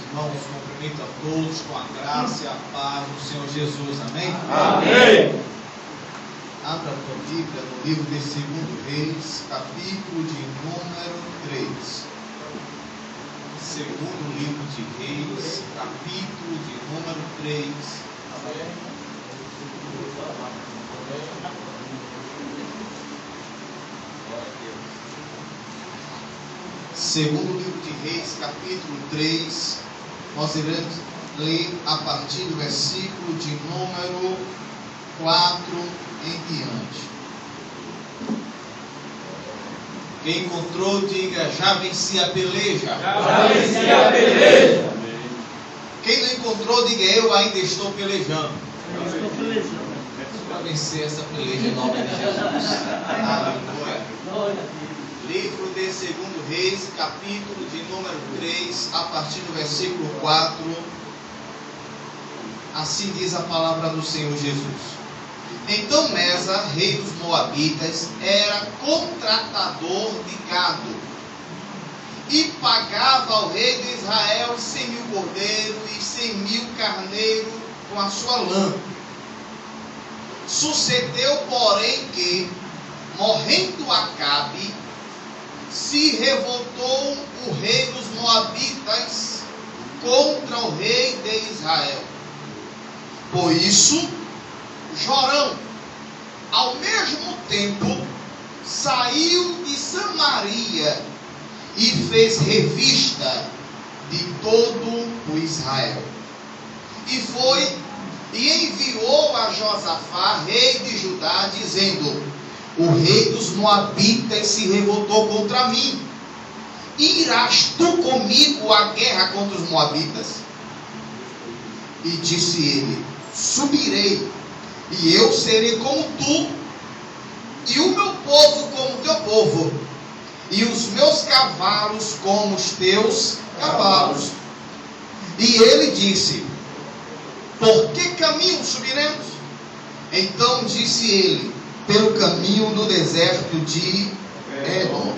irmãos, cumprimento a todos com a graça e a paz do Senhor Jesus, amém? Amém. Abra a tua Bíblia no livro de 2 Reis, capítulo de número 3. Segundo livro de Reis, capítulo de número 3. Segundo livro de Reis, capítulo 3, nós iremos ler a partir do versículo de número 4 em diante. Quem encontrou, diga: já venci a peleja. Já venci a peleja. Quem não encontrou, diga: eu ainda estou pelejando. Eu estou pelejando. Para vencer essa peleja em nome de Jesus. Aleluia. Livro de 2 Reis, capítulo de número 3, a partir do versículo 4. Assim diz a palavra do Senhor Jesus. Então Mesa, rei dos Moabitas, era contratador de gado e pagava ao rei de Israel 100.000 cordeiros e 100.000 carneiros com a sua lã. Sucedeu, porém, que, morrendo Acabe, se revoltou o rei dos Moabitas contra o rei de Israel. Por isso, Jorão, ao mesmo tempo, saiu de Samaria e fez revista de todo o Israel. E foi e enviou a Josafá, rei de Judá, dizendo: o rei dos Moabitas se revoltou contra mim. Irás tu comigo à guerra contra os Moabitas? E disse ele: subirei, e eu serei como tu, e o meu povo como o teu povo, e os meus cavalos como os teus cavalos. E ele disse: por que caminho subiremos? Então disse ele: pelo caminho do deserto de Edom.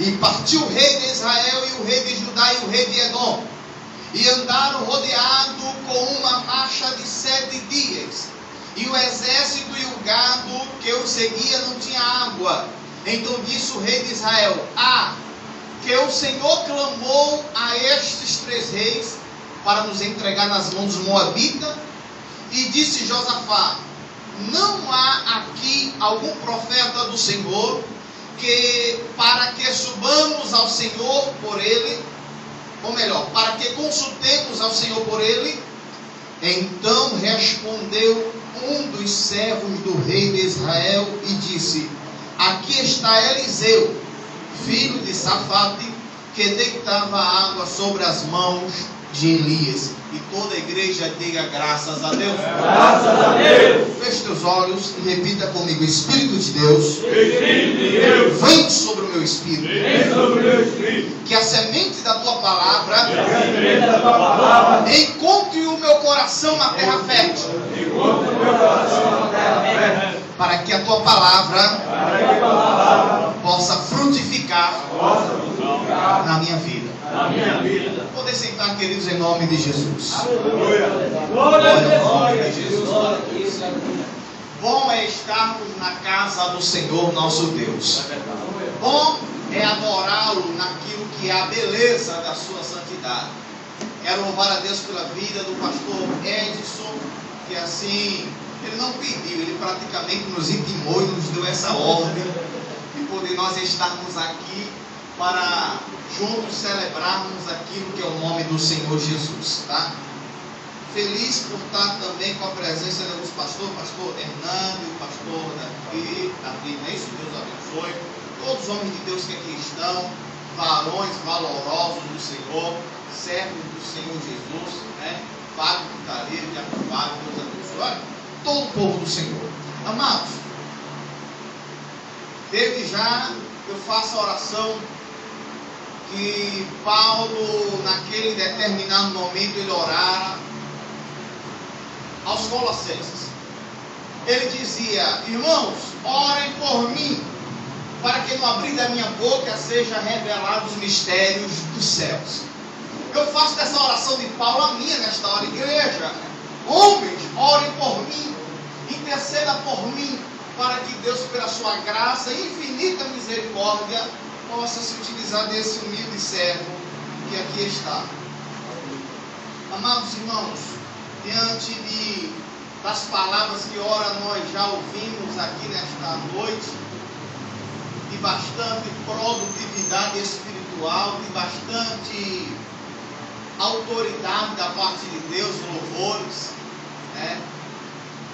E partiu o rei de Israel e o rei de Judá e o rei de Edom, e andaram rodeado com uma marcha de 7 dias. E o exército e o gado que os seguia não tinha água. Então disse o rei de Israel: que o Senhor clamou a estes 3 reis para nos entregar nas mãos dos Moabitas. E disse Josafá: não há aqui algum profeta do Senhor para que subamos ao Senhor por ele, ou melhor, para que consultemos ao Senhor por ele? Então respondeu um dos servos do rei de Israel e disse: aqui está Eliseu, filho de Safate, que deitava água sobre as mãos de Elias. E toda a igreja diga: graças a Deus. Graças a Deus. Feche teus olhos e repita comigo: Espírito de Deus, Espírito de Deus, vem sobre o meu espírito. vem sobre o meu espírito. Que a semente da tua palavra Que a semente da tua palavra encontre o meu coração na terra fértil. encontre o meu coração na terra fértil. Para que a tua palavra Para que a palavra possa frutificar possa frutificar na minha vida. na minha vida. Poder sentar, queridos, em nome de Jesus. Aleluia. Glória Glória ao nome a de Jesus. Jesus. Bom é estarmos na casa do Senhor nosso Deus. Bom é adorá-lo naquilo que é a beleza da sua santidade. Quero louvar a Deus pela vida do pastor Edson, que assim, ele não pediu, ele praticamente nos intimou e nos deu essa ordem de poder nós estarmos aqui para juntos celebrarmos aquilo que é o nome do Senhor Jesus, tá? Feliz por estar também com a presença dos pastores, pastor Hernando, o pastor Davi, não é isso? Deus abençoe. Todos os homens de Deus que aqui estão, varões valorosos do Senhor, servos do Senhor Jesus, né? Fábio Putareiro, de Fábio, Deus abençoe. Olha, todo o povo do Senhor. Amados, desde já eu faço a oração que Paulo, naquele determinado momento, ele orara aos Colossenses. Ele dizia: irmãos, orem por mim, para que no abrir da minha boca seja revelados os mistérios dos céus. Eu faço dessa essa oração de Paulo, a minha nesta hora, igreja. Homens, orem por mim, interceda por mim, para que Deus, pela sua graça e infinita misericórdia, possa se utilizar desse humilde servo que aqui está. Amados irmãos, diante das palavras que ora nós já ouvimos aqui nesta noite, de bastante produtividade espiritual, de bastante autoridade da parte de Deus, louvores, né?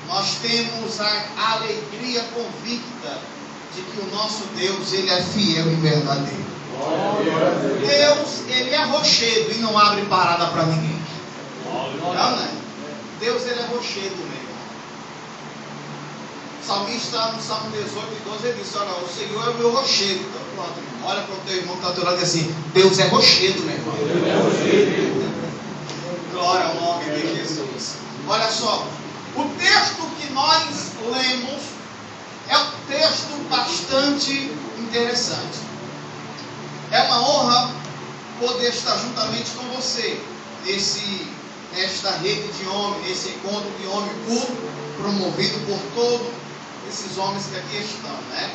Nós temos a alegria convicta de que o nosso Deus, Ele é fiel e verdadeiro. Deus, Ele é rochedo e não abre parada para ninguém. Não, né? Deus, Ele é rochedo mesmo. O salmista, no Salmo 18 e 12, ele disse: olha, o Senhor é o meu rochedo. Então, pronto, irmão. Olha para o teu irmão que está do lado e diz assim: Deus é rochedo, meu irmão. Glória ao nome de Jesus. Olha só, o texto que nós lemos é um texto bastante interessante. É uma honra poder estar juntamente com você nesta rede de homens, nesse encontro de homem puro, promovido por todos esses homens que aqui estão, né?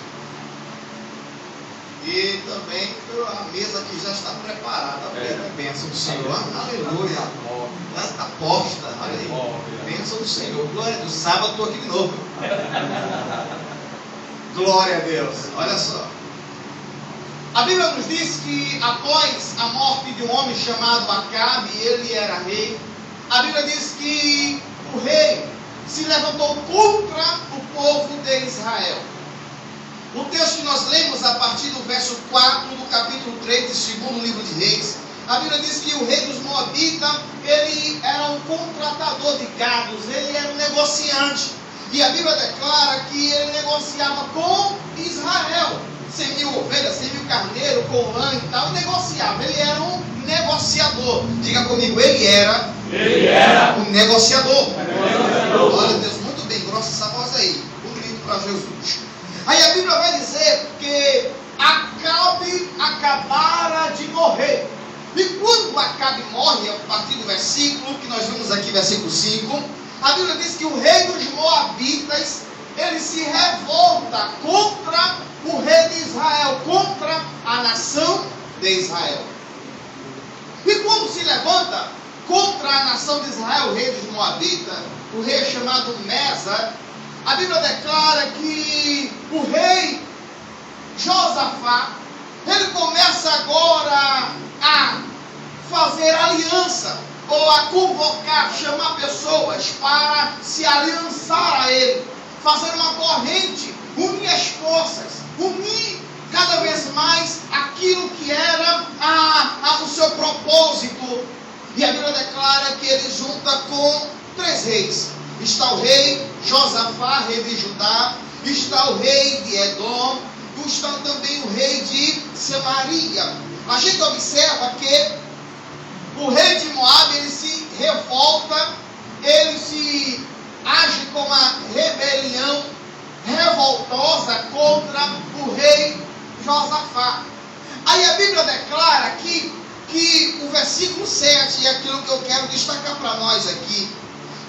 E também pela mesa que já está preparada. Que bênção do Senhor. Aleluia. Está posta. Olha aí. Bênção do Senhor. Glória a Deus. Sábado estou aqui de novo. Glória a Deus. Olha só. A Bíblia nos diz que após a morte de um homem chamado Acabe, ele era rei. A Bíblia diz que o rei se levantou contra o povo de Israel. O texto que nós lemos a partir do verso 4 do capítulo 3 do segundo livro de Reis, a Bíblia diz que o rei dos Moabitas, ele era um contratador de gados, ele era um negociante. E a Bíblia declara que ele negociava com Israel. 100.000 ovelhas, 100.000 carneiros, com lã e tal, negociava. Ele era um negociador. Diga comigo, ele era um negociador. Glória a Deus, muito bem, grossa essa voz aí. Um grito para Jesus. Aí a Bíblia vai dizer que Acabe acabara de morrer. E quando Acabe morre, a partir do versículo que nós vimos aqui, versículo 5, a Bíblia diz que o rei dos Moabitas, ele se revolta contra o rei de Israel, contra a nação de Israel. E quando se levanta contra a nação de Israel, o rei dos Moabitas, o rei chamado Mesa, a Bíblia declara que o rei Josafá, ele começa agora a fazer aliança, ou a convocar, chamar pessoas para se aliançar a ele, fazer uma corrente, unir as forças, unir cada vez mais aquilo que era o seu propósito. E a Bíblia declara que ele junta com 3 reis. Está o rei Josafá, rei de Judá, está o rei de Edom, e está também o rei de Samaria. A gente observa que o rei de Moabe, ele se revolta, ele se age com uma rebelião revoltosa contra o rei Josafá. Aí a Bíblia declara aqui que o versículo 7 é aquilo que eu quero destacar para nós aqui,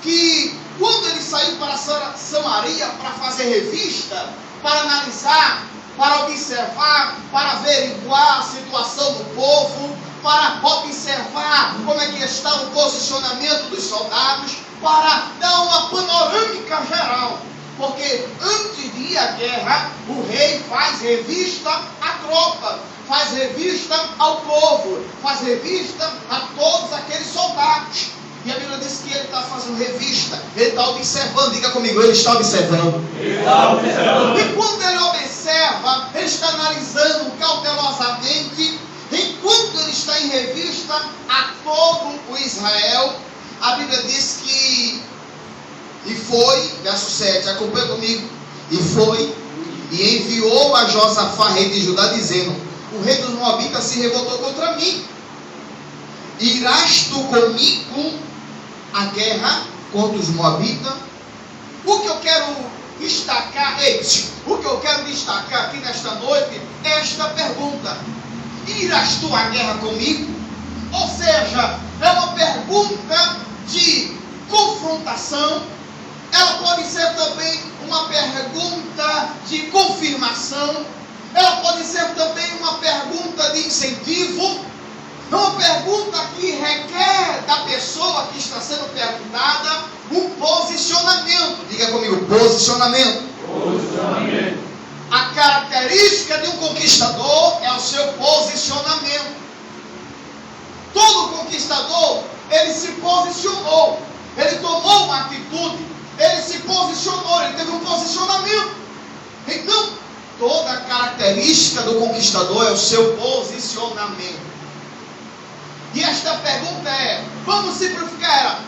que quando ele saiu para Samaria para fazer revista, para analisar, para observar, para averiguar a situação do povo, para observar como é que está o posicionamento dos soldados, para dar uma panorâmica geral. Porque antes de ir à guerra, o rei faz revista à tropa, faz revista ao povo, faz revista a todos aqueles soldados. E a Bíblia diz que ele está fazendo revista, ele está observando. Diga comigo, ele está observando. E quando ele observa, ele está analisando cautelosamente. Enquanto ele está em revista a todo o Israel, a Bíblia diz que e foi, verso 7, acompanha comigo, e foi, e enviou a Josafá, rei de Judá, dizendo: o rei dos Moabitas se revoltou contra mim. Irás tu comigo a guerra contra os Moabitas? O que eu quero destacar, aqui nesta noite é esta pergunta: irás tu à guerra comigo? Ou seja, é uma confrontação, ela pode ser também uma pergunta de confirmação, ela pode ser também uma pergunta de incentivo, uma pergunta que requer da pessoa que está sendo perguntada um posicionamento. Diga comigo, posicionamento. Posicionamento. A característica de um conquistador é o seu posicionamento. Todo conquistador, ele se posicionou, ele tomou uma atitude, ele se posicionou, ele teve um posicionamento. Então, toda a característica do conquistador é o seu posicionamento. E esta pergunta é, vamos simplificar ela,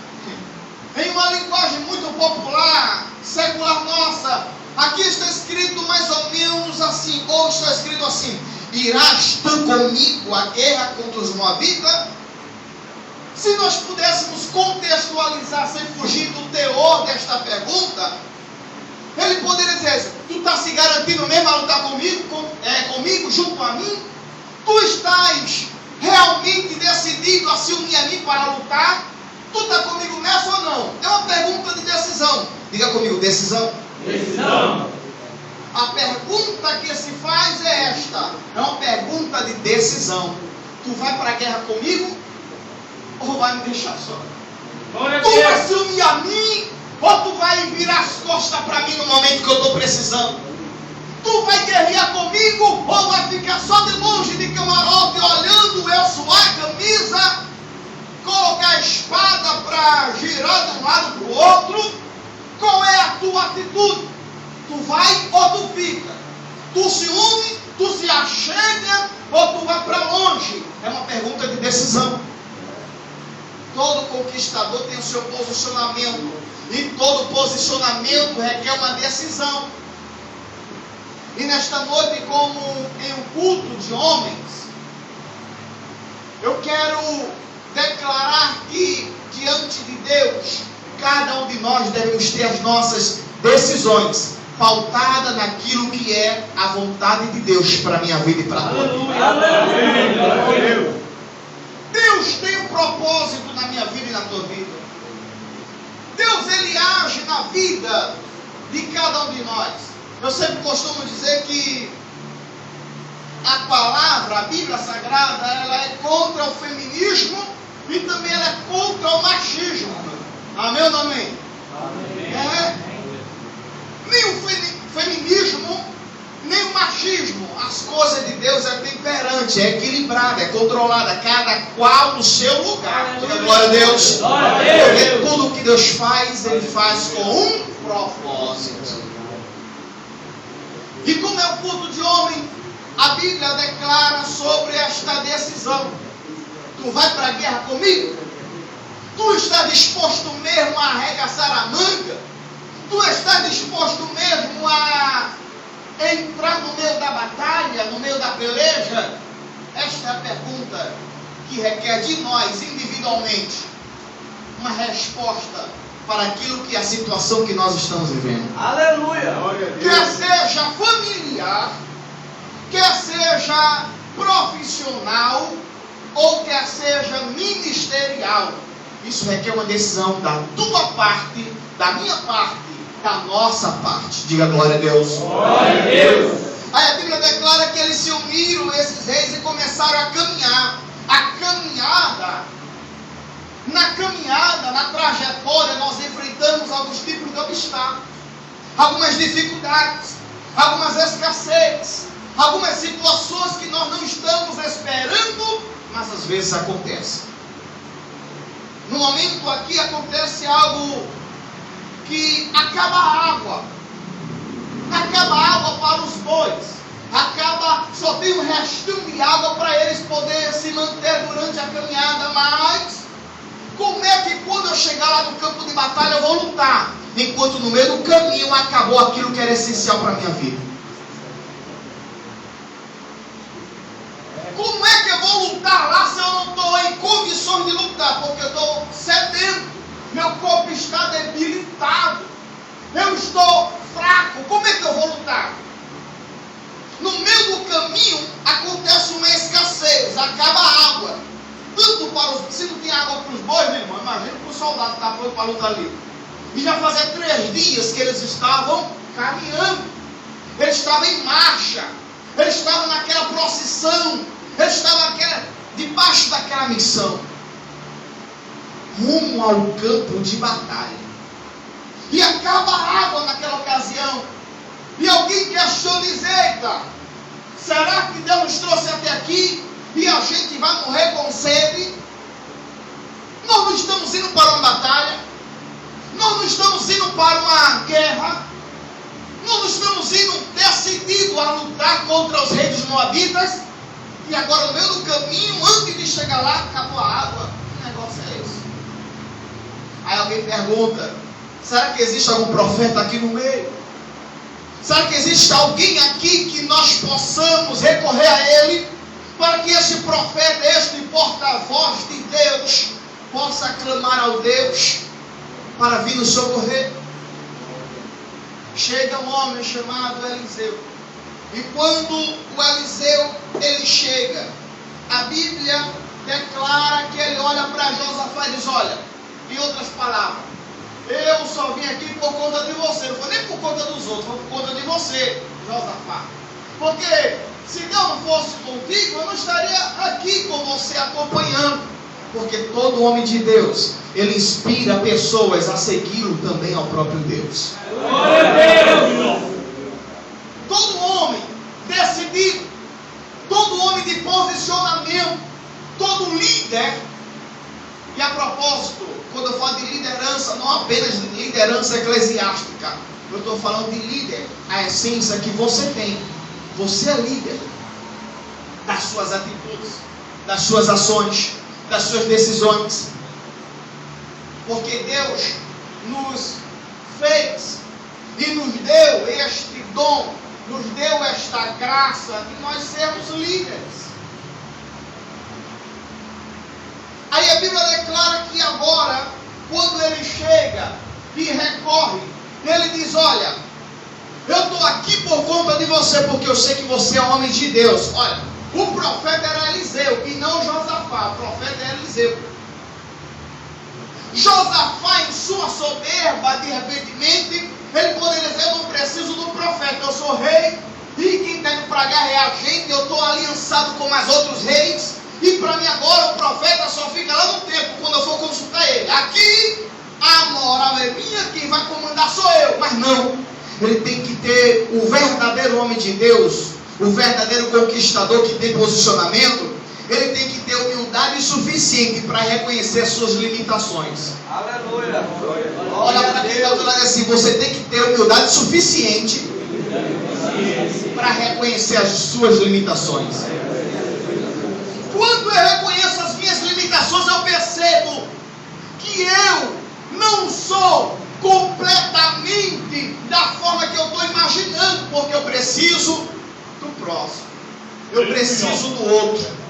em uma linguagem muito popular, secular nossa. Aqui está escrito mais ou menos assim, ou está escrito assim: irás tu comigo à guerra contra os moabitas? Se nós pudéssemos contextualizar sem fugir do teor desta pergunta, ele poderia dizer: tu está se garantindo mesmo a lutar comigo, junto a mim? Tu estás realmente decidido a se unir a mim para lutar? Tu está comigo nessa ou não? É uma pergunta de decisão. Diga comigo, decisão. Decisão. A pergunta que se faz é esta. É uma pergunta de decisão. Tu vai para a guerra comigo? Ou vai me deixar só? Glória a Tu vai Deus. se unir a mim? Ou tu vai virar as costas para mim no momento que eu estou precisando? Tu vai guerrear comigo? Ou vai ficar só de longe de camarote olhando eu suar a camisa, colocar a espada para girar de um lado para o outro? Qual é a tua atitude? Tu vai ou tu fica? Tu se une, tu se achega ou tu vai para longe? É uma pergunta de decisão. Todo conquistador tem o seu posicionamento, e todo posicionamento requer uma decisão. E nesta noite, como em um culto de homens, eu quero declarar que diante de Deus, cada um de nós devemos ter as nossas decisões pautadas naquilo que é a vontade de Deus para a minha vida e para a tua vida. Aleluia. Deus tem um propósito na minha vida e na tua vida. Deus, Ele age na vida de cada um de nós. Eu sempre costumo dizer que a palavra, a Bíblia Sagrada, ela é contra o feminismo e também ela é contra o machismo. Amém ou não amém? Nem o feminismo, nem o machismo. As coisas de Deus é temperante, é equilibrada, é controlada, cada qual no seu lugar. Diga glória a Deus. Glória a Deus. Porque tudo que Deus faz, Ele faz com um propósito. E como é o culto de homem, a Bíblia declara sobre esta decisão. Tu vai para a guerra comigo? Tu estás disposto mesmo a arregaçar a manga? Tu estás disposto mesmo a entrar no meio da batalha, no meio da peleja? Esta é a pergunta que requer de nós, individualmente, uma resposta para aquilo que é a situação que nós estamos vivendo. Aleluia. Glória a Deus. Quer seja familiar, quer seja profissional, ou quer seja ministerial. Isso requer uma decisão da tua parte, da minha parte, da nossa parte. Diga glória a Deus. Glória a Deus. Aí a Bíblia declara que eles se uniram, esses reis, e começaram a caminhar. A caminhada, na trajetória, nós enfrentamos alguns tipos de obstáculos, algumas dificuldades, algumas escassez, algumas situações que nós não estamos esperando, mas às vezes acontece. No momento aqui acontece algo que acaba a água para os bois, só tem um restinho de água para eles poderem se manter durante a caminhada. Mas como é que quando eu chegar lá no campo de batalha eu vou lutar, enquanto no meio do caminho acabou aquilo que era essencial para a minha vida? Como é que eu vou lutar lá se eu não estou em condições de lutar? Porque eu estou sedento, meu corpo está debilitado, eu estou fraco. Como é que eu vou lutar? No meio do caminho acontece uma escassez, acaba a água. Tanto para os... Se não tem água para os bois, meu irmão, imagina para o soldado que está pronto para lutar ali. E já fazia 3 dias que eles estavam caminhando. Eles estavam em marcha. Eles estavam naquela procissão. Eles estavam debaixo daquela missão. Rumo ao campo de batalha. E acaba a água naquela ocasião. E alguém questionou, diz: eita, será que Deus nos trouxe até aqui e a gente vai morrer com sede? Nós não estamos indo para uma batalha. Nós não estamos indo para uma guerra. Nós não estamos indo decididos a lutar contra os reis dos Moabitas. E agora no meio do caminho, antes de chegar lá, acabou a água. Que negócio é esse? Aí alguém pergunta: será que existe algum profeta aqui no meio? Será que existe alguém aqui que nós possamos recorrer a ele, para que este profeta, este porta-voz de Deus, possa clamar ao Deus para vir nos socorrer? Chega um homem chamado Eliseu. E quando o Eliseu ele chega, a Bíblia declara que ele olha para Josafá e diz: olha, em outras palavras, eu só vim aqui por conta de você. Não foi nem por conta dos outros, foi por conta de você, Josafá. Porque se Deus não fosse contigo, eu não estaria aqui com você acompanhando. Porque todo homem de Deus, ele inspira pessoas a segui-lo também ao próprio Deus. Glória a Deus! Todo homem decidido, todo homem de posicionamento, todo líder. E a propósito, quando eu falo de liderança, não apenas de liderança eclesiástica, eu estou falando de líder, a essência que você tem. Você é líder das suas atitudes, das suas ações, das suas decisões. Porque Deus nos fez e nos deu este dom, nos deu esta graça de nós sermos líderes. Aí a Bíblia declara que agora, quando ele chega e recorre, ele diz: olha, eu estou aqui por conta de você, porque eu sei que você é um homem de Deus. Olha, o profeta era Eliseu e não Josafá. O profeta era Eliseu. Josafá, em sua soberba, de repente, ele poderia dizer: eu não preciso do profeta, eu sou rei, e quem está indo para a guerra é a gente, eu estou aliançado com os outros reis, e para mim agora o profeta só fica lá no templo, quando eu for consultar ele. Aqui a moral é minha, quem vai comandar sou eu. Mas não, ele tem que ter o verdadeiro homem de Deus, o verdadeiro conquistador que tem posicionamento. Ele tem que ter humildade suficiente para reconhecer as suas limitações. Aleluia! Olha para quem está falando assim: você tem que ter humildade suficiente para reconhecer as suas limitações. Quando eu reconheço as minhas limitações, eu percebo que eu não sou completamente da forma que eu estou imaginando, porque eu preciso do próximo, eu preciso do outro.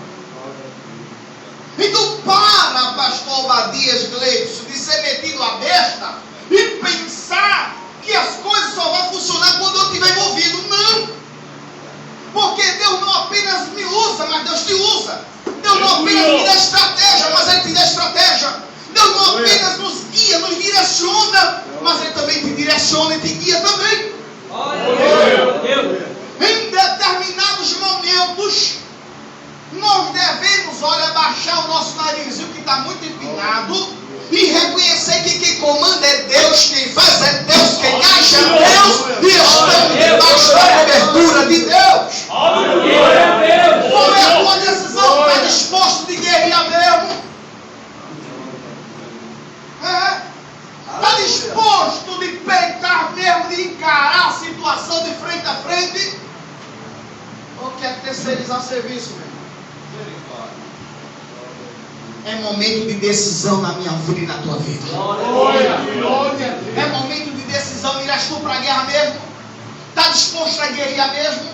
Então para, pastor Obadias Gleison, de ser metido a besta e pensar que as coisas só vão funcionar quando eu estiver envolvido. Não! Porque Deus não apenas me usa, mas Deus te usa. Deus não apenas me dá estratégia, mas Ele te dá estratégia. Deus não apenas nos guia, nos direciona, mas Ele também te direciona e te guia também. Em determinados momentos, nós devemos, olha, baixar o nosso narizinho que está muito empinado e reconhecer que quem comanda é Deus, quem faz é Deus, quem age é Deus, e estamos debaixo da cobertura de Deus. Qual é a tua decisão? Está disposto de guerrear mesmo? Está disposto de peitar mesmo, de encarar a situação de frente a frente? Ou quer terceirizar serviço mesmo? É momento de decisão na minha vida e na tua vida. É momento de decisão. Irás tu para a guerra mesmo? Está disposto a guerrear mesmo?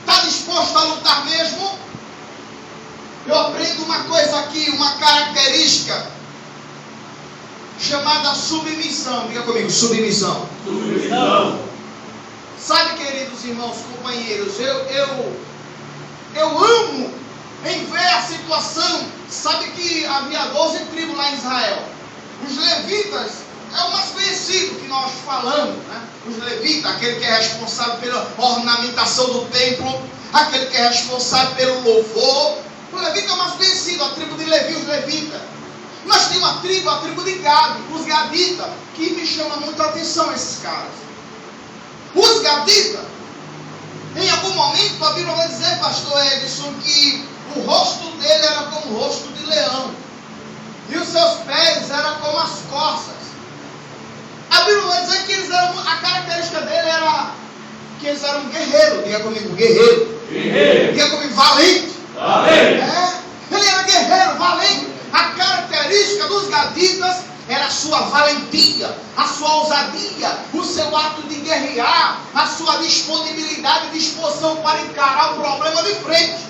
Está disposto a lutar mesmo? Eu aprendo uma coisa aqui, uma característica chamada submissão. Diga comigo, submissão. Sabe, queridos irmãos, companheiros, eu amo em ver a situação. Sabe que havia 12 tribos lá em Israel. Os levitas é o mais conhecido que nós falamos, né? Os levitas, aquele que é responsável pela ornamentação do templo, aquele que é responsável pelo louvor. O levita é o mais conhecido, a tribo de Levi, os levitas. Mas tem uma tribo, a tribo de Gad, os gaditas, que me chama muito a atenção esses caras. Os gaditas, em algum momento a Bíblia vai dizer, pastor Edson, que o rosto dele era como o rosto de leão, e os seus pés eram como as corças. A Bíblia vai dizer que eles eram, a característica dele era que eles eram guerreiros. Diga comigo, guerreiro. Guerreiro. Diga comigo, valente. Valente. Ele era guerreiro, valente. A característica dos gaditas era a sua valentia, a sua ousadia, o seu ato de guerrear, a sua disponibilidade e disposição para encarar o problema de frente.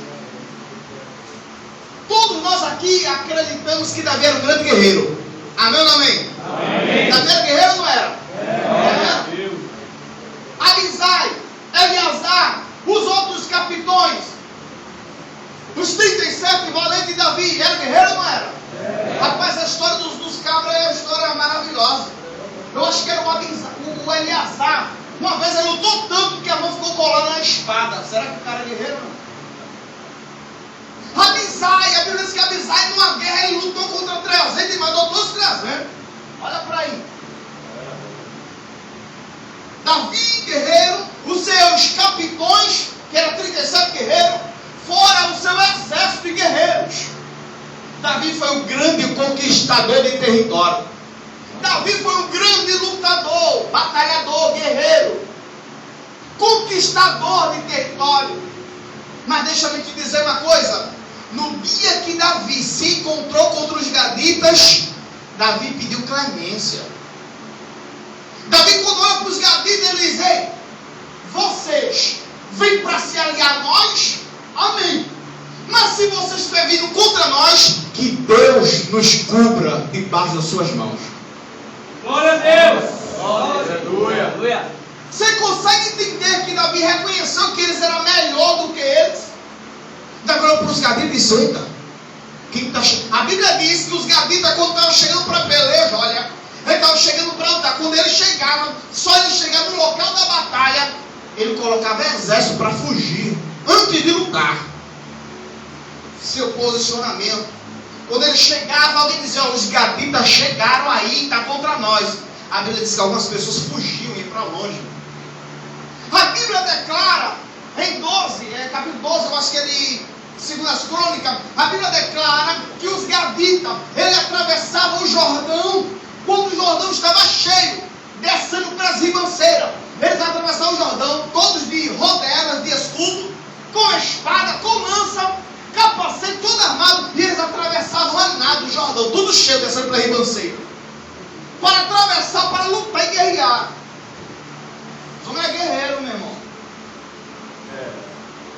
Todos nós aqui acreditamos que Davi era um grande guerreiro. Amém ou não amém? Amém. Davi era guerreiro ou não era? Abisai, Eleazar, os outros capitões, os 37 valentes de Davi, era guerreiro ou não era? Rapaz, a história dos cabras é uma história maravilhosa. Eu acho que era o Eleazar. Uma vez ele lutou tanto que a mão ficou colada na espada. Será que o cara é guerreiro ou não? Abisai, a Bíblia diz que Abisai numa guerra ele lutou contra 300 e matou todos os 300. Olha para aí. Davi, guerreiro, os seus capitões, que eram 37 guerreiros, fora o seu exército de guerreiros. Davi foi um grande conquistador de território. Davi foi um grande lutador, batalhador, guerreiro, conquistador de território. Mas deixa-me te dizer uma coisa. No dia que Davi se encontrou contra os gaditas, Davi pediu clemência. Davi, quando olha para os gaditas, ele diz: ei, vocês vêm para se aliar a nós? Amém. Mas se vocês estiverem vindo contra nós, que Deus nos cubra debaixo das suas mãos. Glória a Deus. Aleluia. Você consegue entender que Davi reconheceu que eles eram melhor do que eles? Davi olhou para os gaditas e disse: eita, quem tá che... A Bíblia diz que os gaditas, quando estavam chegando para a peleja, olha, ele estava chegando para lutar. Quando ele chegava, só ele chegar no local da batalha, ele colocava exército para fugir antes de lutar. Seu posicionamento. Quando ele chegava, alguém dizia: os gaditas chegaram aí, está contra nós. A Bíblia diz que algumas pessoas fugiam e iam para longe. A Bíblia declara em 12, capítulo 12, eu acho que é de 2 Crônicas, a Bíblia declara que os gaditas, ele atravessava o Jordão quando o Jordão estava cheio, descendo para as ribanceiras. Eles atravessavam o Jordão, todos de rodelas, de escudo, com espada, com lança, capacete, todo armado, e eles atravessavam a nado o Jordão, tudo cheio, descendo para a ribanceira, para atravessar, para lutar e guerrear. O homem é guerreiro, meu irmão.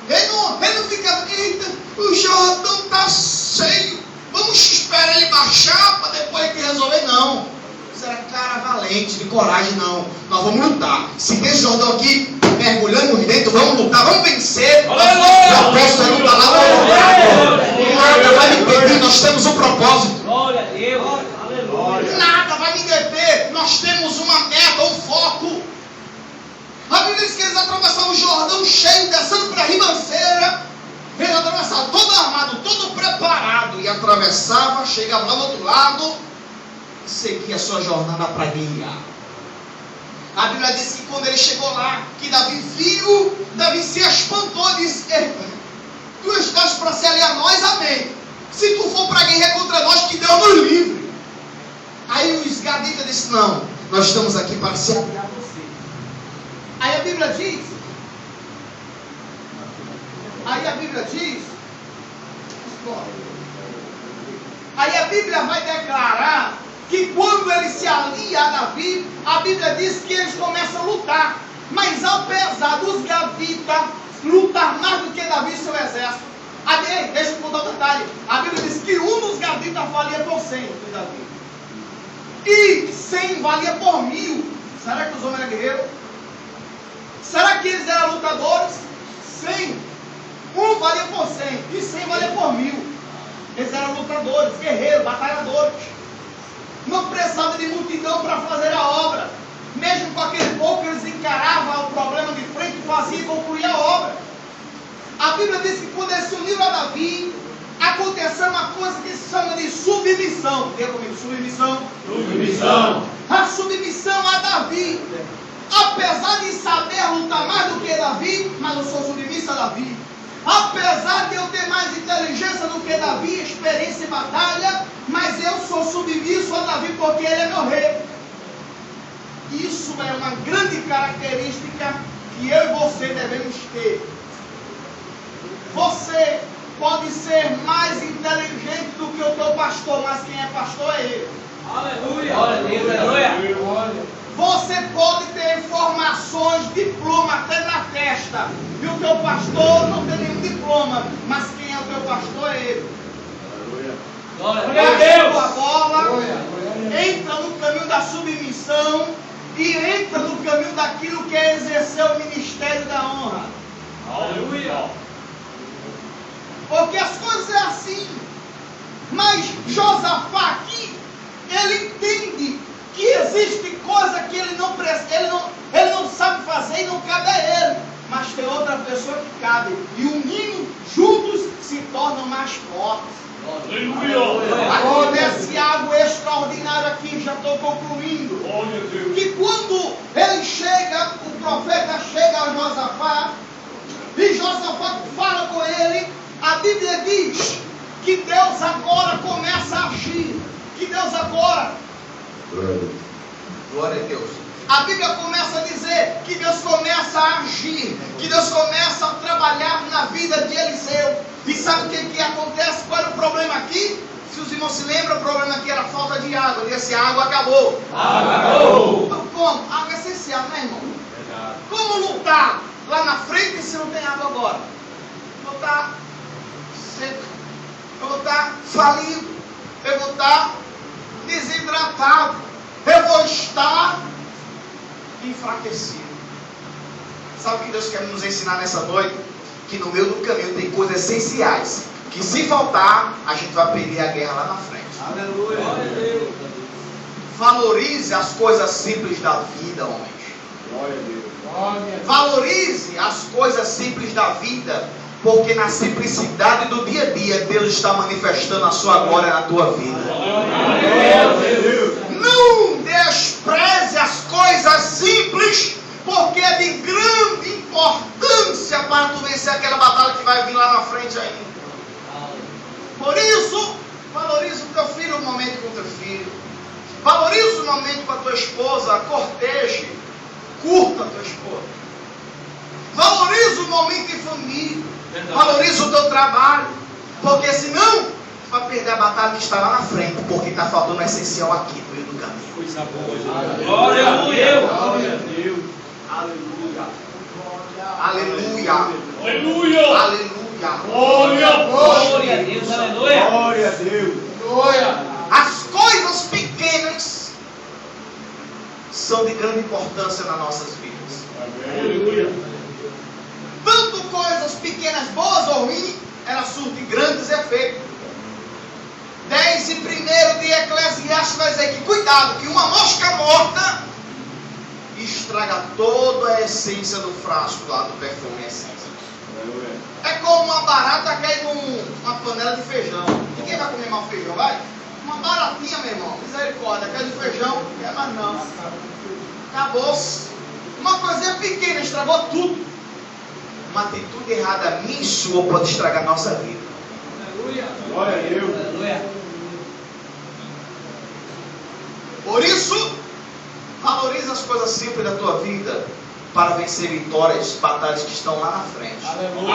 Ele não fica: eita, o Jordão está cheio, vamos esperar ele baixar para depois ele resolver. Não, isso era cara valente, de coragem. Não, nós vamos lutar. Se tem esse Jordão aqui mergulhando dentro, vamos lutar, vamos vencer. Propósito é lutar lá, vamos lutar. Nada vai me deter, nós temos um propósito. Glória a Deus. Aleluia. Nada vai me deter, nós temos uma meta, um foco. A Bíblia diz que eles atravessavam o Jordão cheio, descendo para a ribanceira. Eles atravessavam todo armado, todo preparado. E atravessava, chegava lá do outro lado e seguia a sua jornada para guerrear. A Bíblia diz que quando ele chegou lá, que Davi viu, Davi se espantou e disse: tu estás para se aliar a nós, amém. Se tu for para guerrear contra nós, que Deus nos livre. Aí os gaditas disseram: não, nós estamos aqui para se aliar a você. Aí a Bíblia diz, aí a Bíblia vai declarar que quando ele se alia a Davi, a Bíblia diz que eles começam a lutar. Mas apesar dos gaditas lutar mais do que Davi e seu exército, deixa eu contar um detalhe. A Bíblia diz que um dos gaditas valia por 100 de Davi, e 100 valia por 1000. Será que os homens eram guerreiros? Será que eles eram lutadores? 100. Um valia por 100 e 100 valia por 1000. Eles eram lutadores, guerreiros, batalhadores. Não precisava de multidão. multidão para fazer a obra. Mesmo com aquele pouco, eles encaravam o problema de frente e faziam e concluíam a obra. A Bíblia diz que quando eles se uniram a Davi, aconteceu uma coisa que se chama de submissão. Diga comigo, submissão. Submissão. A submissão a Davi. Apesar de saber lutar mais do que Davi, mas eu sou submisso a Davi. Apesar de eu ter mais inteligência do que Davi, experiência em batalha, mas eu sou submisso a Davi porque ele é meu rei. Isso é uma grande característica que eu e você devemos ter. Você pode ser mais inteligente do que o teu pastor, mas quem é pastor é ele. Aleluia. Glória a Deus. Aleluia. Você pode ter informações, diploma até na testa, e o teu pastor não tem nenhum diploma, mas quem é o teu pastor é ele. Glória a Deus. A bola, entra no caminho da submissão e entra no caminho daquilo que é exercer o ministério da honra. Aleluia. Porque as coisas é assim. Mas Josafá aqui, ele entende que existe coisa que ele não sabe fazer e não cabe a ele. Mas tem outra pessoa que cabe. E unindo juntos se tornam mais fortes. Aleluia. Acontece algo extraordinário aqui, já estou concluindo. Que quando ele chega, o profeta chega a Josafá, e Josafá fala com ele, a Bíblia diz que Deus agora começa a agir. Que Deus agora... Glória a Deus. A Bíblia começa a dizer que Deus começa a agir, que Deus começa a trabalhar na vida de Eliseu. E sabe o que acontece? Qual era o problema aqui? Se os irmãos se lembram, o problema aqui era a falta de água. Ele disse, a água acabou. Acabou. Então, como? Água é essencial, né, irmão? Como lutar lá na frente se não tem água agora? Eu vou estar seco, eu vou estar falido, eu vou estar desidratado, eu vou estar enfraquecido. Sabe o que Deus quer nos ensinar nessa noite? Que no meio do caminho tem coisas essenciais, que se faltar, a gente vai perder a guerra lá na frente. Aleluia. Valorize as coisas simples da vida, homens. Glória a Deus. Valorize as coisas simples da vida, porque na simplicidade do dia a dia, Deus está manifestando a sua glória na tua vida. Não despreze as coisas simples, porque é de grande importância para tu vencer aquela batalha que vai vir lá na frente ainda. Por isso, valorize o teu filho, o momento com o teu filho. Valorize o momento com a tua esposa, corteje, curta a tua esposa. Valorize o momento em família. Valorize o teu trabalho. Porque senão, tu vai perder a batalha que está lá na frente, porque está faltando o essencial aqui no meio do caminho. Coisa boa. Glória a Deus. Glória a Deus. Aleluia. Aleluia. Aleluia. Aleluia. Glória Glória a Deus, aleluia. Glória a Deus. Glória. As coisas pequenas são de grande importância nas nossas vidas. Aleluia. Tanto coisas pequenas, boas ou ruins, elas surtem grandes efeitos. 10:1 de Eclesiastes vai dizer que cuidado, que uma mosca morta estraga toda a essência do frasco lá do perfume essência. É como uma barata cair numa panela de feijão. Ninguém vai comer mais feijão, vai? Uma baratinha, meu irmão, misericórdia, cai de feijão, não quer mais não. Acabou-se. Uma coisinha pequena estragou tudo. Uma atitude errada minha e sua pode estragar a nossa vida. Aleluia. Glória a Deus. Aleluia. Por isso, valorize as coisas simples da tua vida para vencer vitórias, batalhas que estão lá na frente. Aleluia.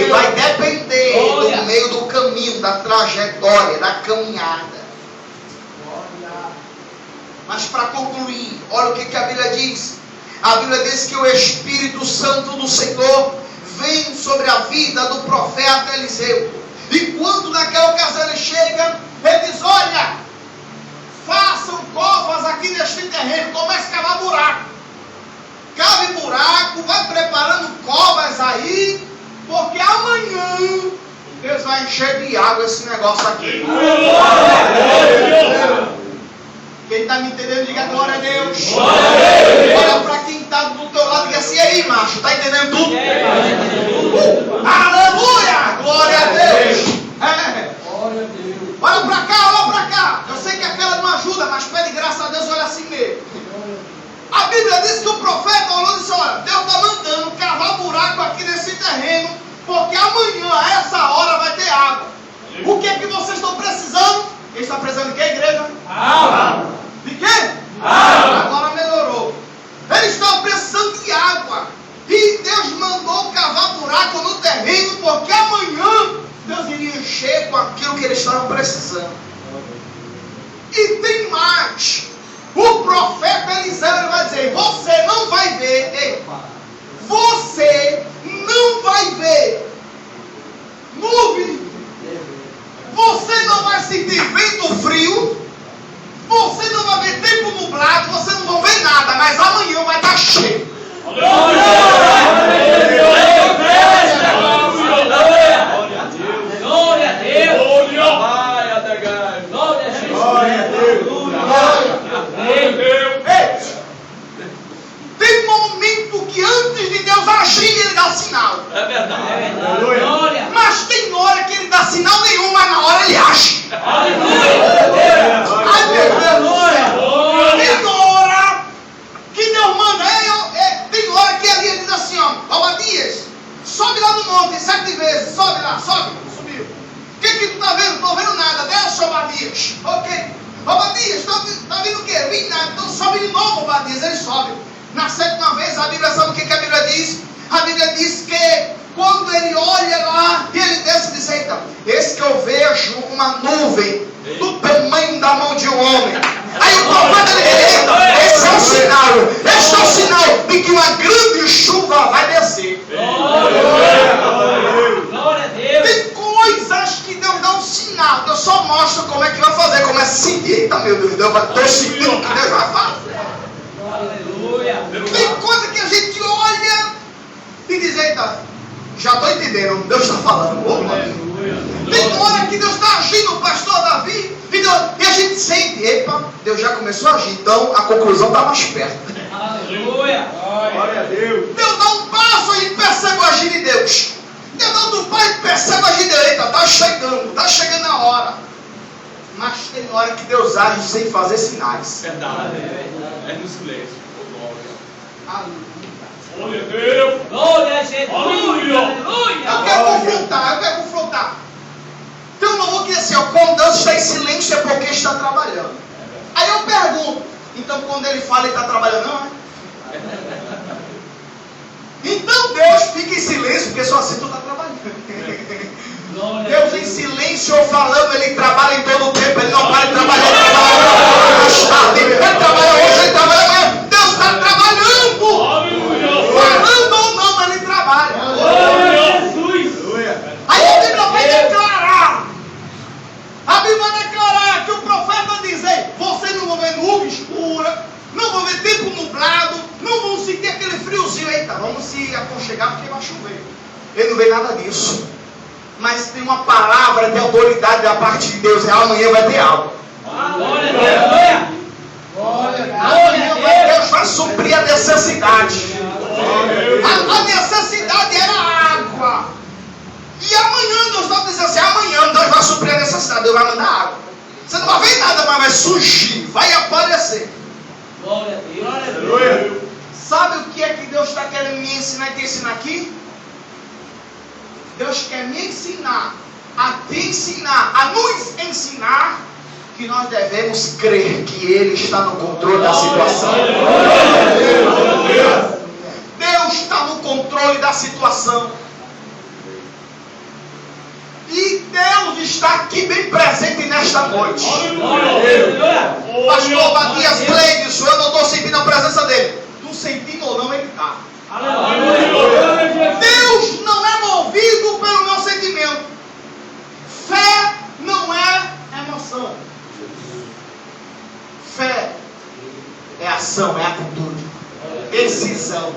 Vai depender Glória. do meio do caminho, da trajetória, da caminhada. Mas para concluir, olha o que a Bíblia diz. A Bíblia diz que o Espírito Santo do Senhor vem sobre a vida do profeta Eliseu. E quando naquela ocasião ele chega, ele diz, olha, façam covas aqui neste terreno, comece a cavar buraco. Cave buraco, vai preparando covas aí, porque amanhã Deus vai encher de água esse negócio aqui. Quem me entendendo? Diga glória a Deus. Glória a Deus. Olha para quem está do teu lado e diga assim: e aí, macho, está entendendo tudo? Aleluia! Glória a Deus. Olha para cá, olha para cá. Eu sei que aquela não ajuda, mas pede graça a Deus, olha assim mesmo. A Bíblia diz que o profeta olhou e disse: olha, Deus está mandando cavar buraco aqui nesse terreno, porque amanhã, a essa hora, vai ter água. O que é que vocês estão precisando? Quem está precisando de quê, igreja? Água. De quê? Água. Agora melhorou. Eles estavam precisando de água. E Deus mandou cavar buraco no terreno, porque amanhã Deus iria encher com aquilo que eles estavam precisando. E tem mais. O profeta Eliseu vai dizer: você não vai ver, você não vai ver nuvem, você não vai sentir vento frio, você não vai ver tempo nublado, você não vai ver nada, mas amanhã vai estar cheio. Glória a Deus. Tem momento que antes de Deus agir, Ele dá sinal. É verdade. Mas tem hora que Ele dá sinal nenhum, mas na hora Ele age. Ai, meu Deus do céu. Tem hora que Deus manda. Tem hora que Ele diz assim: ó, Obadias, sobe lá no monte 7 vezes. Sobe lá, sobe. Subiu. O que tu tá vendo? Não tô vendo nada. Desce, Obadias. Ok. Obadias, tá vendo o quê? Vi nada. Então sobe de novo, Obadias. Ele sobe. Na 7ª vez, a Bíblia sabe o que a Bíblia diz? A Bíblia diz que quando ele olha lá e ele desce e diz: eita, esse que eu vejo uma nuvem do tamanho da mão de um homem. Aí o profeta ele diz: eita, esse é o sinal. Esse é o sinal de que uma grande chuva vai descer. Tem coisas que Deus dá um sinal. Deus só mostra como é que vai fazer. Começa a sentir: eita, meu Deus, estou sentindo que Deus vai fazer. Tem coisa que a gente olha e diz: eita, já estou entendendo, Deus está falando. Tem hora que Deus está agindo, o pastor Davi, e a gente sente: epa, Deus já começou a agir, então a conclusão está mais perto. Aleluia. Glória a Deus. Deus dá um passo e percebe o agir de Deus. Deus dá outro passo e percebe o agir de Deus. Eita, está chegando a hora. Mas tem hora que Deus age sem fazer sinais. Verdade. É no silêncio. Aleluia. Glória a Deus. Glória a Jesus. Aleluia. Eu quero confrontar. Tem um louvor que diz assim: ó, quando Deus está em silêncio é porque está trabalhando. Aí eu pergunto: então quando Ele fala, Ele está trabalhando, não é? Então Deus fica em silêncio porque só assim tu está trabalhando. Deus em silêncio ou falando, Ele trabalha em todo o tempo. Ele não para de trabalhar. Ele trabalha hoje, Ele trabalha amanhã. Deus está trabalhando. Falando ou não, Ele trabalha. Aí a Bíblia vai declarar. A Bíblia vai declarar que o profeta diz: ei, vocês não vão ver nuvem escura, não vão ver tempo nublado, não vão sentir aquele friozinho. Eita, vamos se aconchegar porque vai chover. Ele não vê nada disso. Mas tem uma palavra de autoridade da parte de Deus: amanhã vai ter água. Amanhã Deus vai suprir a necessidade. A necessidade era água. E amanhã Deus está dizendo assim: amanhã Deus vai suprir a necessidade. Deus vai mandar água. Você não vai ver nada, mas vai surgir, vai aparecer. Glória a Deus. Sabe o que é que Deus está querendo me ensinar e te ensinar aqui? Deus quer me ensinar, a te ensinar, a nos ensinar que nós devemos crer que Ele está no controle da situação. Deus está no controle da situação. E Deus está aqui bem presente nesta noite. Pastor Obadias Cleidson, eu não estou sentindo a presença dele. Tu sentindo ou não, Ele está. Deus não é movido pelo meu sentimento. Fé não é emoção. Fé é ação, é atitude, decisão.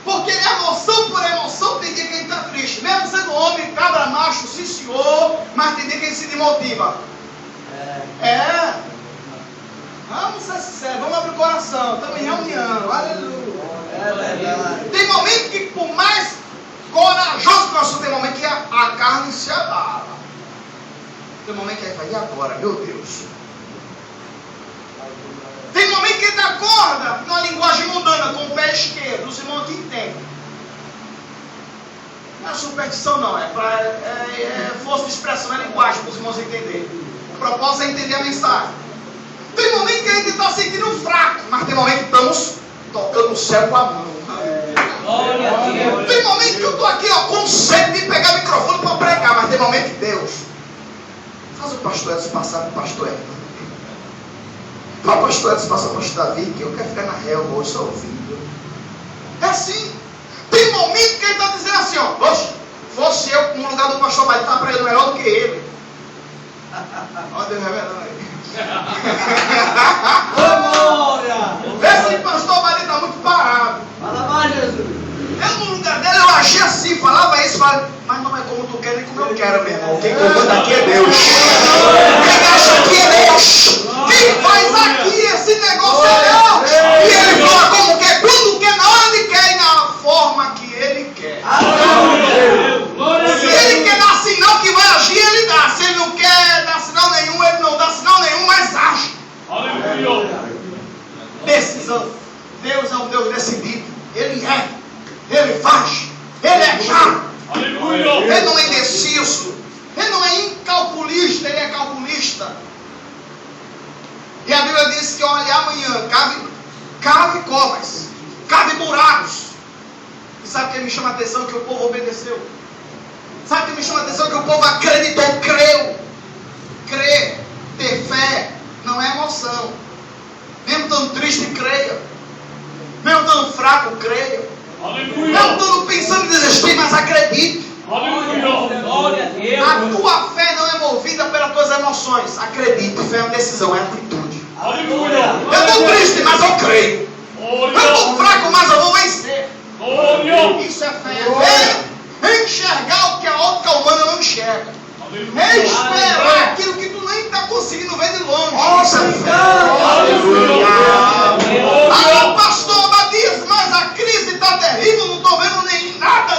Porque emoção por emoção tem dia que ele está triste. Mesmo sendo homem, cabra macho, sim senhor, mas tem dia que ele se desmotiva. Vamos ser sinceros, vamos abrir o coração. Estamos em reunião. Aleluia. É verdade. Tem momento que, por mais corajoso que nós somos, tem momento que a carne se abala. Tem momento que ele fala, e agora? Meu Deus. Tem momento que ele acorda numa linguagem mundana, com o pé esquerdo. Os irmãos aqui entendem. Não é superstição, não. É força de expressão, é linguagem para os irmãos entenderem. O propósito é entender a mensagem. Tem momento que a gente está sentindo fraco, mas tem momento que estamos tocando o céu com a mão. Glória a Deus. Tem momento que eu estou aqui, ó, com sede de pegar o microfone para pregar, mas tem momento que Deus faz o pastor Edson passar para o pastor Edson. Para o pastor Edson passar para o pastor Davi, que eu quero ficar na réu hoje só ouvindo. É assim. Tem momento que ele está dizendo assim, ó, poxa, fosse eu no lugar do pastor Baile, está para ele melhor do que ele. Olha Deus revelando aí. Glória. Esse pastor Baile está muito parado. Fala mais, Jesus. Eu no lugar dele eu achei assim, falava isso, mas não é como tu quer nem como eu quero, meu irmão. Quem comanda aqui é Deus. Quem acha aqui é Deus. Quem faz aqui esse negócio é Deus. E ele fala como quer, quando quer, na hora ele quer e na forma que ele quer. Se ele quer dar sinal que vai agir, ele dá. Se ele não quer dar sinal nenhum, ele não dá sinal nenhum, mas age. Decisão. Deus é um Deus decidido. Ele é. Ele faz. Ele é já. Ele não é indeciso. Ele não é incalculista. Ele é calculista. E a Bíblia diz que, olha, amanhã cave covas, cave buracos. E sabe o que me chama a atenção? Que o povo obedeceu. Sabe o que me chama a atenção? Que o povo acreditou, creu. Crer, ter fé, não é emoção. Mesmo tão triste, creia. Mesmo tão fraco, creia. Não tão pensando em desistir, mas acredite. Glória a Deus. A tua fé não é movida pelas tuas emoções. Acredite, fé é uma decisão, é atitude. Eu estou triste, mas eu creio. Eu estou fraco, mas eu vou vencer. Isso é fé. É enxergar o que a ótica humana não enxerga. É esperar aquilo que tu nem está conseguindo ver de longe. Isso é fé. Ah, pastor Abadias, mas a crise está terrível, não estou vendo nem nada.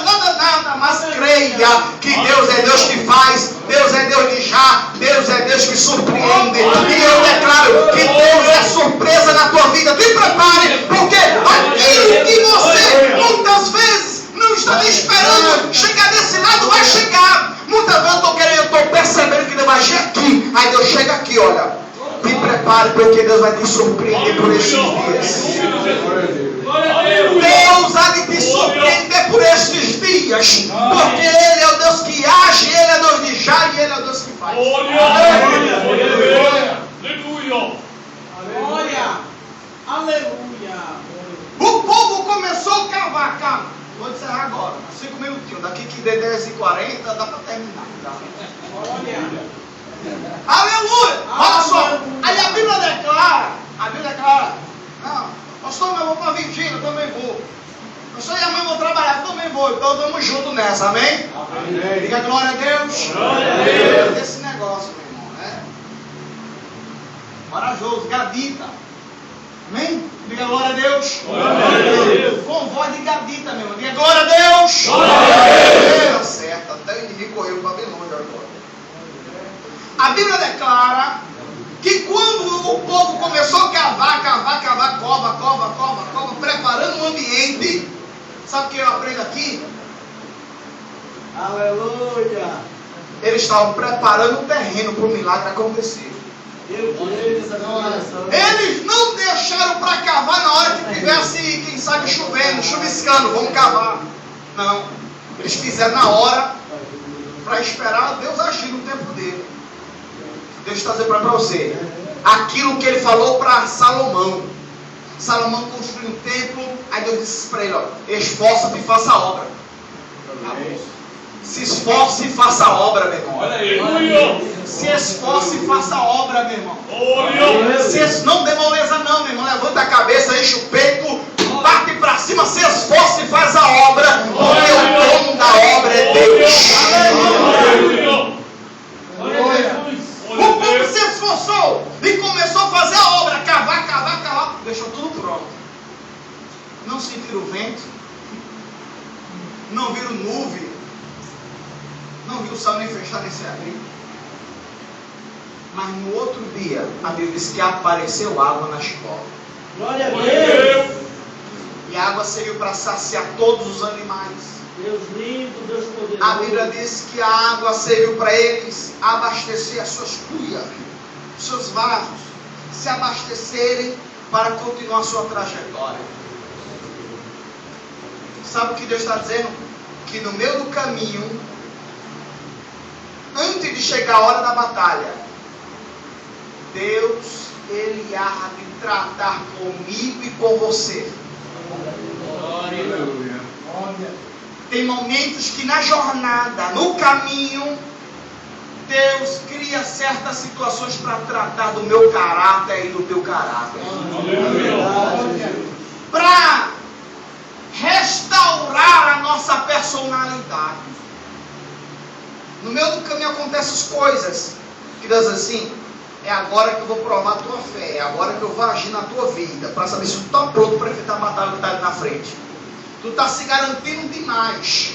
Mas creia que Deus é Deus que faz, Deus é Deus de já, Deus é Deus que surpreende. E eu declaro que Deus é surpresa na tua vida. Te prepare, porque aquilo que você muitas vezes não está nem esperando chegar desse lado, vai chegar. Muitas vezes eu estou percebendo que Deus vai chegar aqui. Aí Deus chega aqui, olha. Te prepare, porque Deus vai te surpreender por estes dias. Deus há de te surpreender por estes dias. Porque Ele é o Deus que age, Ele é Deus de já e Ele é o Deus que faz. Glória. Aleluia. O povo começou a cavar, calma. Vou encerrar agora, 5 minutinhos. Daqui que dê 10h40 dá para terminar. Glória. Aleluia! Olha só, aí a Bíblia declara, não, pastor, mas eu vou para a vigília, eu também vou. Pastor, e amanhã eu vou trabalhar, eu também vou. Então estamos juntos nessa, amém? Amém. Diga glória a Deus. Glória a Deus. Esse negócio, meu irmão, né? Corajoso, gadita. Amém? Diga glória a Deus. Glória a Deus. Com voz de gadita, meu irmão. Diga glória a Deus. Glória a Deus. Certo, até o inimigo correu para bem longe agora. A Bíblia declara que quando o povo começou a cavar, cova, preparando um ambiente, sabe o que eu aprendo aqui? Aleluia. Eles estavam preparando o terreno para o milagre acontecer. Eles não deixaram para cavar na hora que tivesse, quem sabe, chovendo, chuviscando, vamos cavar. Não, eles fizeram na hora para esperar Deus agir no tempo dele. Deus está dizendo para você aquilo que ele falou para Salomão. Salomão construiu um templo. Aí Deus disse para ele, ó, esforça-te e faça a obra. Se esforce e faça a obra, meu irmão. Olha aí. Se esforce e faça a obra, meu irmão. Não dê moleza não, meu irmão. Levanta a cabeça, enche o peito, parte para cima, se esforce e faz a obra, porque o dono da obra é Deus. O povo se esforçou e começou a fazer a obra, cavar, deixou tudo pronto. Não sentiram o vento, não viram nuvem, não viram o céu nem fechar nem se abrir. Mas no outro dia, a Bíblia diz que apareceu água na escola. Glória a Deus. E a água serviu para saciar todos os animais. Deus lindo, Deus poderoso. A Bíblia diz que a água serviu para eles abastecer as suas cuias, os seus vasos, se abastecerem para continuar a sua trajetória. Sabe o que Deus está dizendo? Que no meio do caminho, antes de chegar a hora da batalha, Deus, Ele há de tratar comigo e com você. Aleluia. Tem momentos que na jornada, no caminho, Deus cria certas situações para tratar do meu caráter e do teu caráter. Para restaurar a nossa personalidade. No meio do caminho acontecem coisas que Deus diz assim: é agora que eu vou provar a tua fé, é agora que eu vou agir na tua vida, para saber se tu está pronto para enfrentar a batalha que está ali na frente. Tu está se garantindo demais.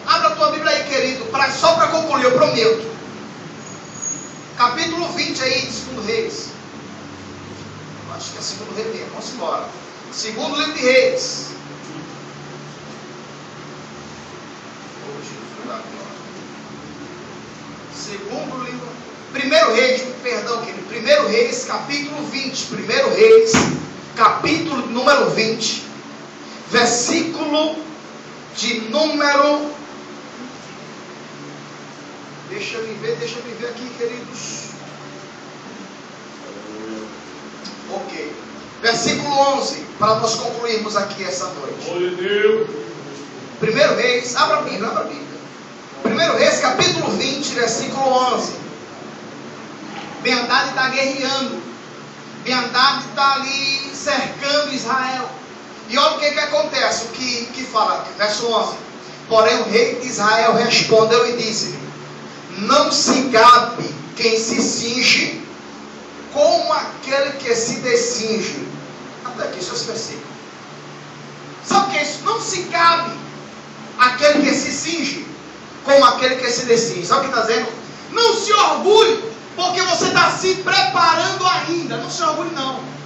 Abra a tua Bíblia aí, querido, só para concluir, eu prometo. Capítulo 20 aí de 2 Reis. Acho que é 2 Reis mesmo, vamos embora. 2º livro de Reis. Segundo livro. 1 Reis, perdão, querido. 1 Reis, capítulo 20. 1 Reis, capítulo número 20. Versículo de número. Deixa eu me ver aqui, queridos. Ok. Versículo 11, para nós concluirmos aqui essa noite. Glória a Deus. 1 Reis, abra a Bíblia. 1 Reis, capítulo 20, versículo 11. Ben-Hadad está guerreando. Ben-Hadad está ali cercando Israel. E olha o que acontece, o que fala, verso 11. Porém o rei de Israel respondeu e disse-lhe: não se gabe quem se cinge como aquele que se descinge. Até aqui, só esse versículo. Sabe o que é isso? Não se gabe aquele que se cinge como aquele que se descinge. Sabe o que está dizendo? Não se orgulhe, porque você está se preparando ainda. Não se orgulhe, não.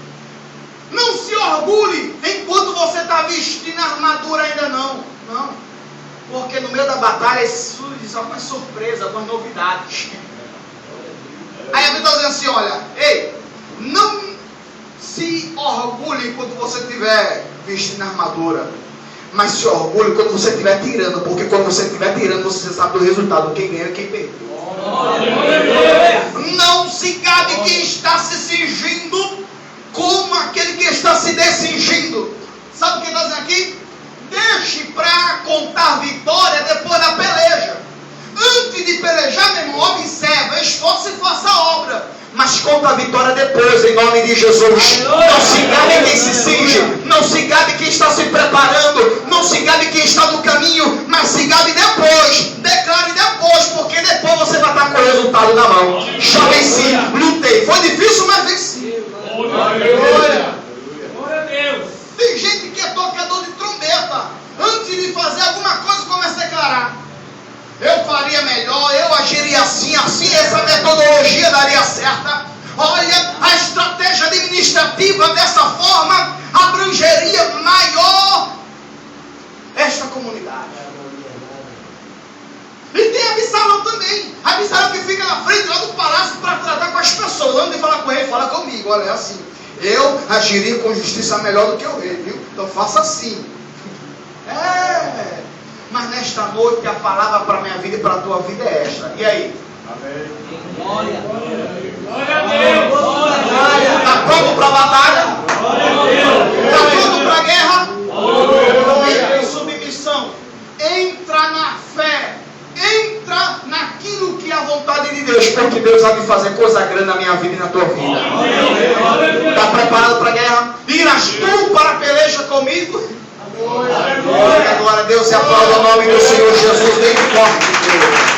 Não se orgulhe enquanto você está vestindo a armadura ainda, não. Não. Porque no meio da batalha surge algumas surpresas, algumas novidades. Aí a Bíblia está dizendo assim: olha, ei, não se orgulhe enquanto você estiver vestindo a armadura, mas se orgulhe quando você estiver tirando, porque quando você estiver tirando, você sabe do resultado, quem ganha e quem perdeu. Não se gabe quem está se cingindo como aquele que está se descingindo. Sabe o que está dizendo aqui? Deixe para contar vitória depois da peleja. Antes de pelejar, meu irmão, observa, esforça e faça a obra. Mas conta a vitória depois, em nome de Jesus. Não se gabe quem se cinge, não se gabe quem está se preparando, não se gabe quem está no caminho, mas se gabe depois. Declare depois, porque depois você vai estar com o resultado na mão. Já venci, lutei. Foi difícil, mas venci. Glória a Deus. Tem gente que é tocador de trombeta. Antes de fazer alguma coisa, começa a declarar: eu faria melhor, eu agiria assim, essa metodologia daria certa. Olha, a estratégia administrativa dessa forma abrangeria maior esta comunidade. E tem Absalão também. Absalão que fica na frente lá do palácio para tratar com as pessoas. Antes de falar com ele, fala comigo. Olha, é assim: eu agiria com justiça melhor do que o rei, viu? Então faça assim. Mas nesta noite a palavra para a minha vida e para a tua vida é esta. E aí? Amém. Glória a Deus. Está pronto para a batalha? Está pronto para a guerra? Entra em submissão. Entra na fé. Entra naquilo que é a vontade de Deus. Porque Deus há de fazer coisa grande na minha vida e na tua vida. Está preparado para a guerra? Irás tu para a peleja comigo? Glória a Deus, e aplauda o nome do Senhor Jesus bem forte.